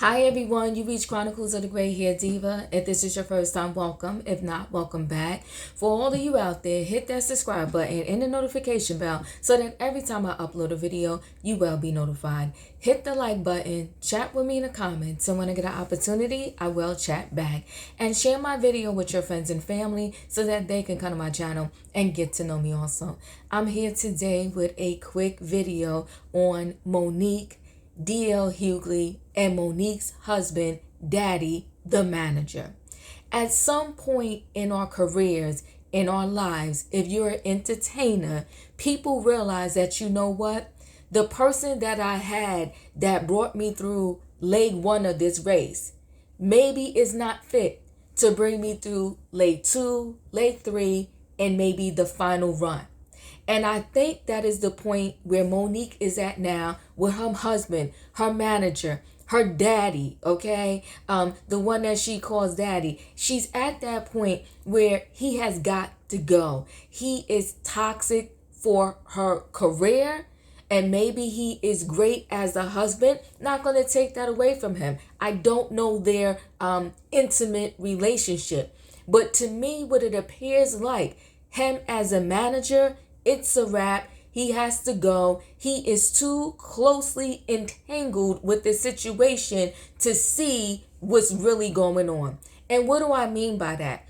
Hi everyone, you reached Chronicles of the Gray Hair Diva. If this is your first time, welcome. If not, welcome back. For all of you out there, hit that subscribe button and the notification bell so that every time I upload a video, you will be notified. Hit the like button, chat with me in the comments, and when I get an opportunity, I will chat back. And share my video with your friends and family so that they can come to my channel and get to know me also. I'm here today with a quick video on Monique, D.L. Hughley, and Monique's husband, Daddy, the manager. At some point in our careers, in our lives, if you're an entertainer, people realize that, you know what? The person that I had that brought me through leg one of this race maybe is not fit to bring me through leg two, leg three, and maybe the final run. And I think that is the point where Monique is at now with her husband, her manager, her daddy, okay? The one that she calls daddy. She's at that point where he has got to go. He is toxic for her career, and maybe he is great as a husband. Not going to take that away from him. I don't know their intimate relationship. But to me, what it appears like, him as a manager, it's a wrap. He has to go. He is too closely entangled with the situation to see what's really going on. And what do I mean by that?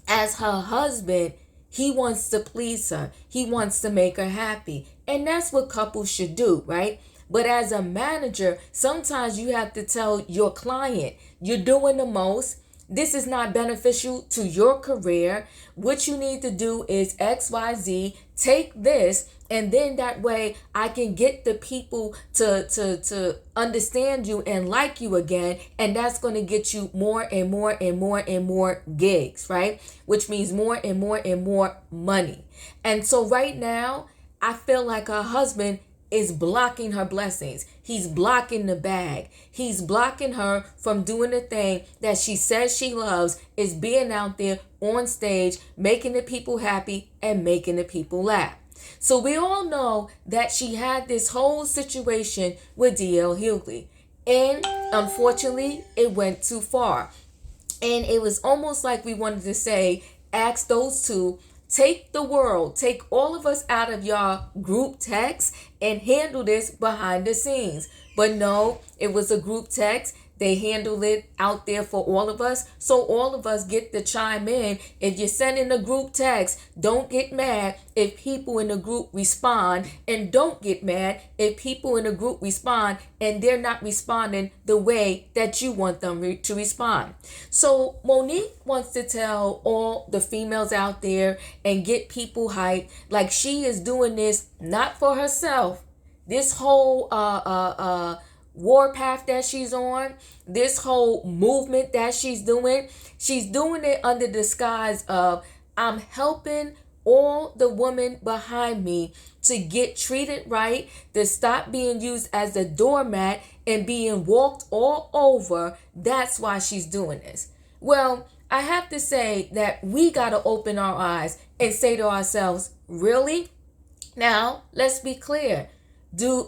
As her husband, he wants to please her. He wants to make her happy. And that's what couples should do, right? But as a manager, sometimes you have to tell your client, you're doing the most. This is not beneficial to your career. What you need to do is XYZ. Take this, and then that way I can get the people to understand you and like you again, and that's going to get you more and more and more and more gigs, right? Which means more and more and more money. And so right now, I feel like her husband is blocking her blessings. He's blocking the bag. He's blocking her from doing the thing that she says she loves, is being out there on stage, making the people happy and making the people laugh. So we all know that she had this whole situation with D.L. Hughley. And unfortunately, it went too far. And it was almost like we wanted to say, ask those two, take the world, take all of us out of y'all group text and handle this behind the scenes. But no, it was a group text. They handle it out there for all of us. So all of us get to chime in. If you're sending a group text, don't get mad if people in the group respond. And don't get mad if people in the group respond and they're not responding the way that you want them to respond. So Monique wants to tell all the females out there and get people hyped like she is doing this not for herself. This whole warpath that she's on, this whole movement that she's doing it under the disguise of, I'm helping all the women behind me to get treated right, to stop being used as a doormat and being walked all over. That's why she's doing this. Well, I have to say that we got to open our eyes and say to ourselves, really? Now, let's be clear.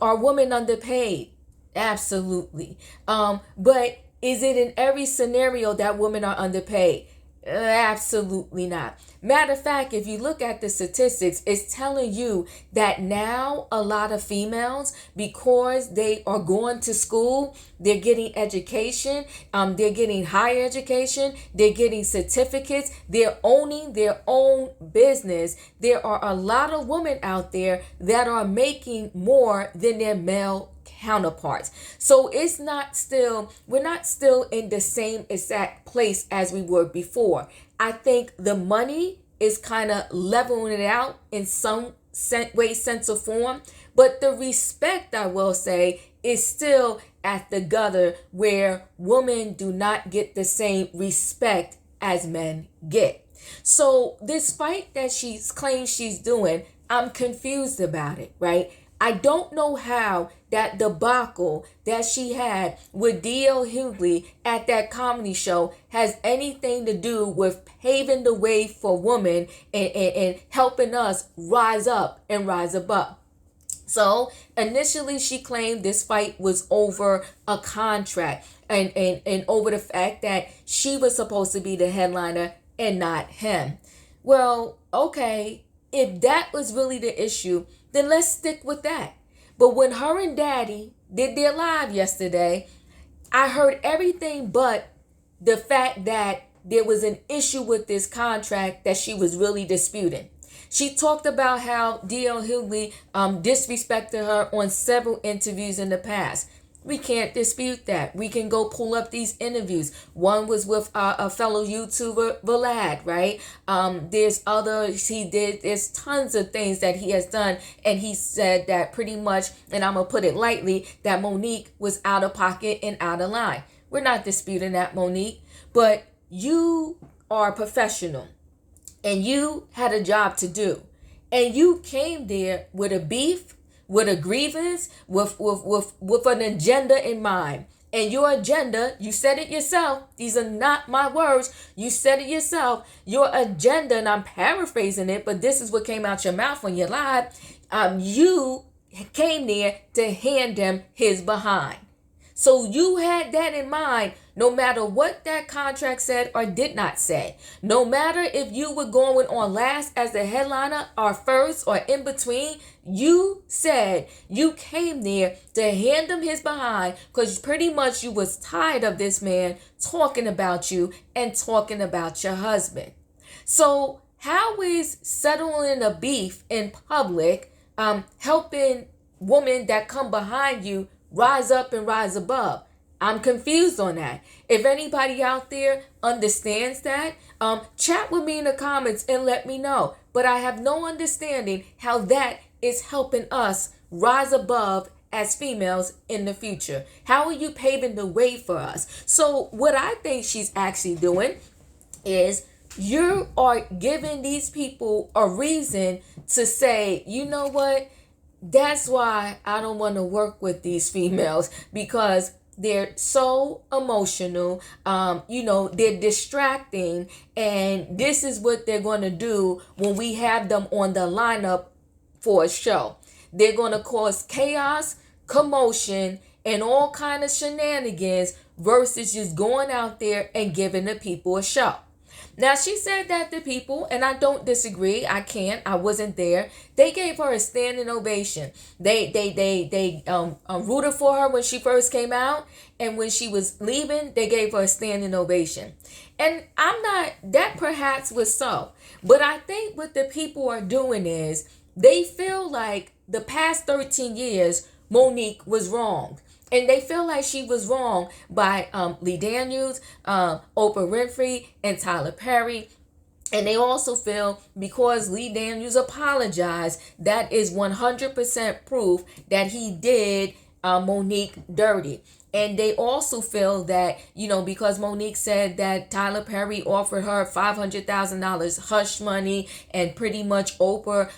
Are women underpaid? Absolutely. But is it in every scenario that women are underpaid? Absolutely not. Matter of fact, if you look at the statistics, it's telling you that now a lot of females, because they are going to school, they're getting education, they're getting higher education, they're getting certificates, they're owning their own business. There are a lot of women out there that are making more than their male counterparts. So we're not still in the same exact place as we were before. I think the money is kind of leveling it out in some way, sense, or form. But the respect, I will say, is still at the gutter, where women do not get the same respect as men get. So this fight that she claims she's doing, I'm confused about it, right? I don't know how that debacle that she had with D.L. Hughley at that comedy show has anything to do with paving the way for women and helping us rise up and rise above. So initially she claimed this fight was over a contract. and over the fact that she was supposed to be the headliner and not him. Well, okay, if that was really the issue, then let's stick with that. But when her and Daddy did their live yesterday, I heard everything but the fact that there was an issue with this contract that she was really disputing. She talked about how D.L. Hughley disrespected her on several interviews in the past. We can't dispute that. We can go pull up these interviews. One was with a fellow YouTuber, Vlad, right? There's others he did. There's tons of things that he has done. And he said that pretty much, and I'm going to put it lightly, that Monique was out of pocket and out of line. We're not disputing that, Monique. But you are a professional. And you had a job to do. And you came there with a beef, with a grievance, with an agenda in mind. And your agenda, you said it yourself. These are not my words. You said it yourself. Your agenda, and I'm paraphrasing it, but this is what came out your mouth when you lied. You came there to hand him his behind. So you had that in mind, no matter what that contract said or did not say. No matter if you were going on last as the headliner or first or in between, you said you came there to hand him his behind because pretty much you was tired of this man talking about you and talking about your husband. So how is settling a beef in public helping women that come behind you rise up and rise above? I'm confused on that. If anybody out there understands that, chat with me in the comments and let me know. But I have no understanding how that is helping us rise above as females in the future. How are you paving the way for us? So what I think she's actually doing is you are giving these people a reason to say, you know what? That's why I don't want to work with these females, because they're so emotional. They're distracting, and this is what they're going to do when we have them on the lineup for a show. They're going to cause chaos, commotion, and all kind of shenanigans versus just going out there and giving the people a show. Now, she said that the people, and I don't disagree, I wasn't there, they gave her a standing ovation. They rooted for her when she first came out, and when she was leaving, they gave her a standing ovation. And that perhaps was so. But I think what the people are doing is, they feel like the past 13 years, Monique was wrong. And they feel like she was wrong by Lee Daniels, Oprah Winfrey, and Tyler Perry. And they also feel because Lee Daniels apologized, that is 100% proof that he did Monique dirty. And they also feel that, because Monique said that Tyler Perry offered her $500,000 hush money, and pretty much Oprah,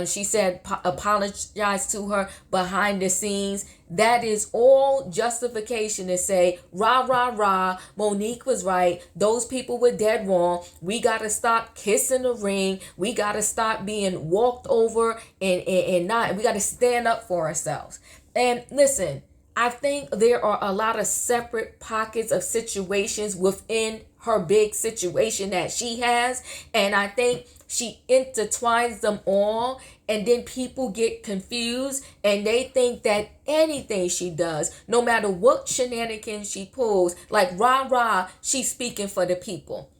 she said, apologized to her behind the scenes. That is all justification to say, rah, rah, rah, Monique was right. Those people were dead wrong. We got to stop kissing the ring. We got to stop being walked over and not, we got to stand up for ourselves. And listen, I think there are a lot of separate pockets of situations within her big situation that she has. And I think she intertwines them all. And then people get confused and they think that anything she does, no matter what shenanigans she pulls, like rah, rah, she's speaking for the people.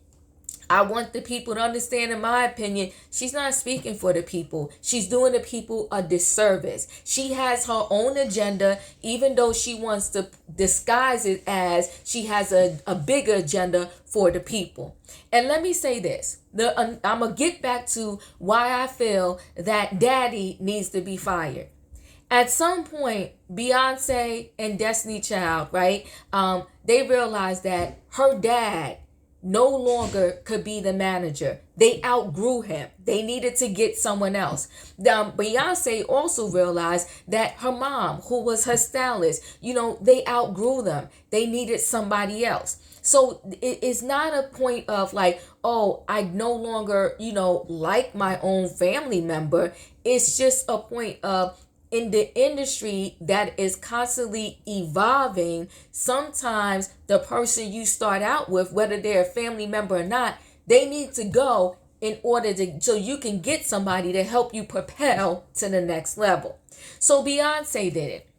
I want the people to understand, in my opinion, she's not speaking for the people. She's doing the people a disservice. She has her own agenda, even though she wants to disguise it as she has a bigger agenda for the people. And let me say this. I'm going to get back to why I feel that Daddy needs to be fired. At some point, Beyonce and Destiny Child, right? They realized that her dad no longer could be the manager. They outgrew him. They needed to get someone else. Beyonce also realized that her mom, who was her stylist, they outgrew them. They needed somebody else. So it's not a point of like, oh, I no longer, like my own family member. It's just a point of in the industry that is constantly evolving, sometimes the person you start out with, whether they're a family member or not, they need to go in order to, so you can get somebody to help you propel to the next level. So Beyonce did it.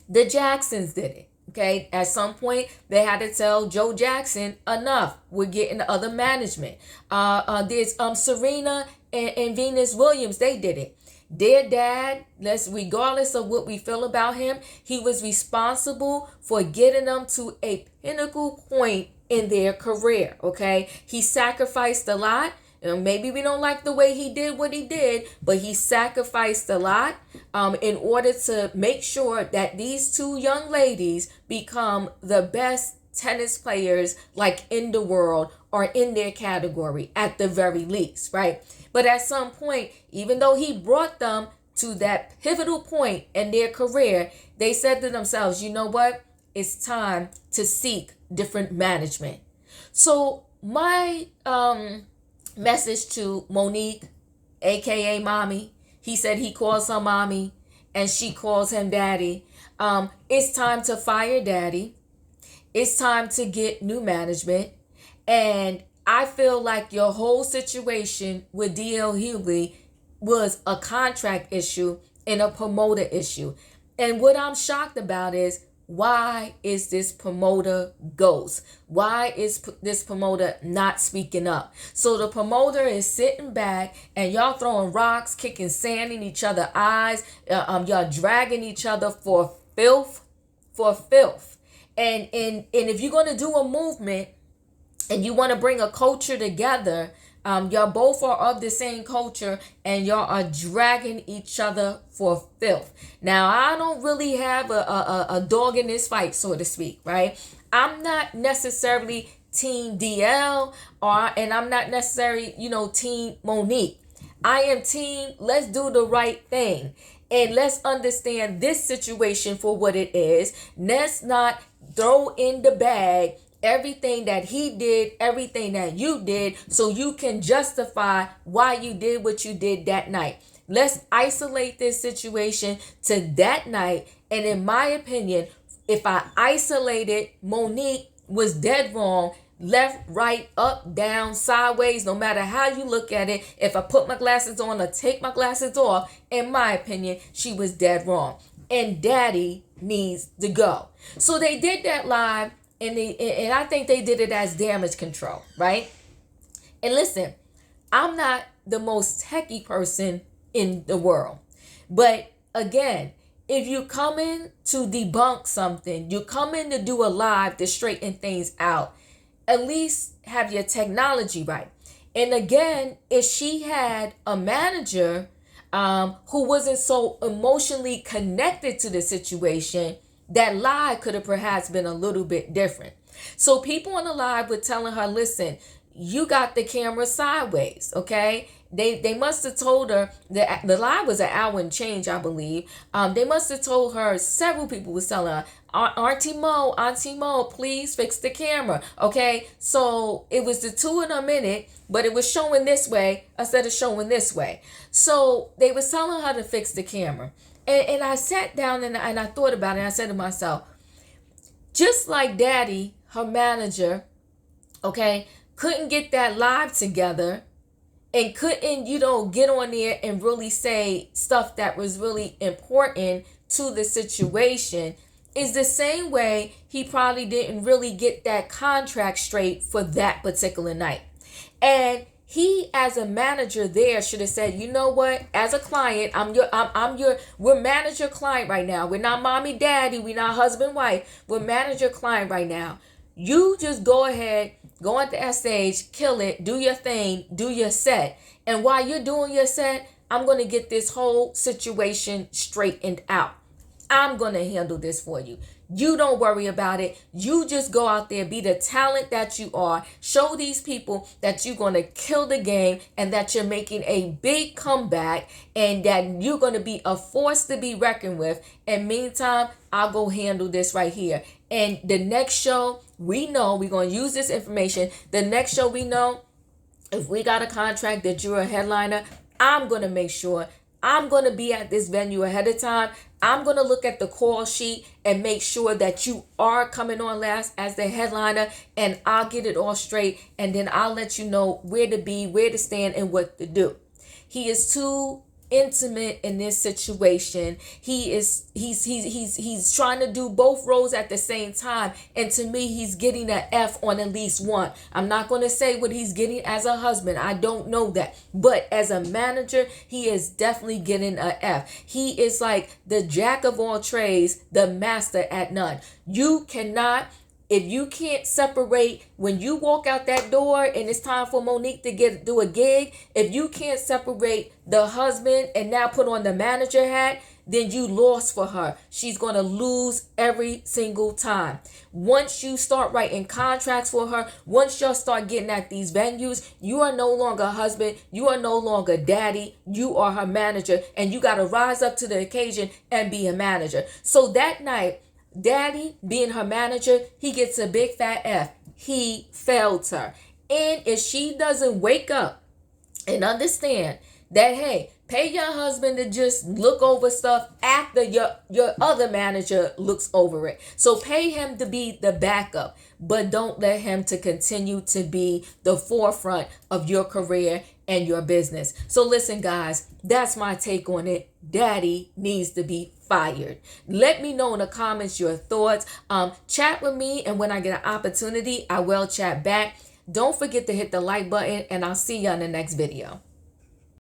The Jacksons did it. Okay, at some point they had to tell Joe Jackson, enough. We're getting other management. There's Serena and Venus Williams. They did it. Their dad, regardless of what we feel about him, he was responsible for getting them to a pinnacle point in their career. Okay, he sacrificed a lot. Maybe we don't like the way he did what he did, but he sacrificed a lot in order to make sure that these two young ladies become the best tennis players like in the world or in their category at the very least, right? But at some point, even though he brought them to that pivotal point in their career, they said to themselves, you know what? It's time to seek different management. So my message to Monique, aka Mommy. He said he calls her Mommy and she calls him Daddy. It's time to fire Daddy. It's time to get new management. And I feel like your whole situation with DL Hughley was a contract issue and a promoter issue. And what I'm shocked about is, why is this promoter ghost? Why is this promoter not speaking up? So the promoter is sitting back and y'all throwing rocks, kicking sand in each other's eyes. Y'all dragging each other for filth. And if you're going to do a movement and you want to bring a culture together, y'all both are of the same culture and y'all are dragging each other for filth. Now, I don't really have a dog in this fight, so to speak, right? I'm not necessarily team DL and I'm not necessarily, team Monique. I am team, let's do the right thing. And let's understand this situation for what it is. Let's not throw in the bag everything that he did, everything that you did, so you can justify why you did what you did that night. Let's isolate this situation to that night. And in my opinion, if I isolated, Monique was dead wrong. Left, right, up, down, sideways, no matter how you look at it. If I put my glasses on or take my glasses off, in my opinion, she was dead wrong. And Daddy needs to go. So they did that live. And I think they did it as damage control, right? And listen, I'm not the most techie person in the world. But again, if you come in to debunk something, you come in to do a live to straighten things out, at least have your technology right. And again, if she had a manager who wasn't so emotionally connected to the situation, that live could have perhaps been a little bit different. So people on the live were telling her, listen, you got the camera sideways, okay? They must have told her that the live was an hour and change, I believe. They must have told her, several people was telling her, Auntie Mo, please fix the camera, okay? So it was the two in a minute, but it was showing this way instead of showing this way. So they was telling her to fix the camera. And I sat down and I thought about it. And I said to myself, just like Daddy, her manager, okay, couldn't get that live together and couldn't, get on there and really say stuff that was really important to the situation, is the same way he probably didn't really get that contract straight for that particular night. And he, as a manager there, should have said, you know what, as a client, we're manager client right now. We're not mommy, daddy. We're not husband, wife. We're manager client right now. You just go ahead, go at that stage, kill it, do your thing, do your set. And while you're doing your set, I'm going to get this whole situation straightened out. I'm going to handle this for you. You don't worry about it. You just go out there, be the talent that you are. Show these people that you're going to kill the game and that you're making a big comeback and that you're going to be a force to be reckoned with. And meantime, I'll go handle this right here. And the next show, we know we're going to use this information. The next show, we know if we got a contract that you're a headliner, I'm going to make sure I'm going to be at this venue ahead of time. I'm going to look at the call sheet and make sure that you are coming on last as the headliner, and I'll get it all straight, and then I'll let you know where to be, where to stand, and what to do. He is too intimate in this situation. He's trying to do both roles at the same time, and to me he's getting an F on at least one. I'm not going to say what he's getting as a husband, I don't know that, but as a manager he is definitely getting an F. He is like the jack of all trades, the master at none. You cannot, if you can't separate when you walk out that door and it's time for Monique to do a gig, if you can't separate the husband and now put on the manager hat, then you lost for her. She's going to lose every single time. Once you start writing contracts for her, once y'all start getting at these venues, you are no longer husband, you are no longer daddy, you are her manager, and you got to rise up to the occasion and be a manager. So that night, Daddy, being her manager, he gets a big fat F. He failed her. And if she doesn't wake up and understand that, hey, pay your husband to just look over stuff after your other manager looks over it. So pay him to be the backup, but don't let him to continue to be the forefront of your career and your business. So listen, guys, that's my take on it. Daddy needs to be fired. Let me know in the comments your thoughts. Chat with me, and when I get an opportunity, I will chat back. Don't forget to hit the like button, and I'll see you on the next video.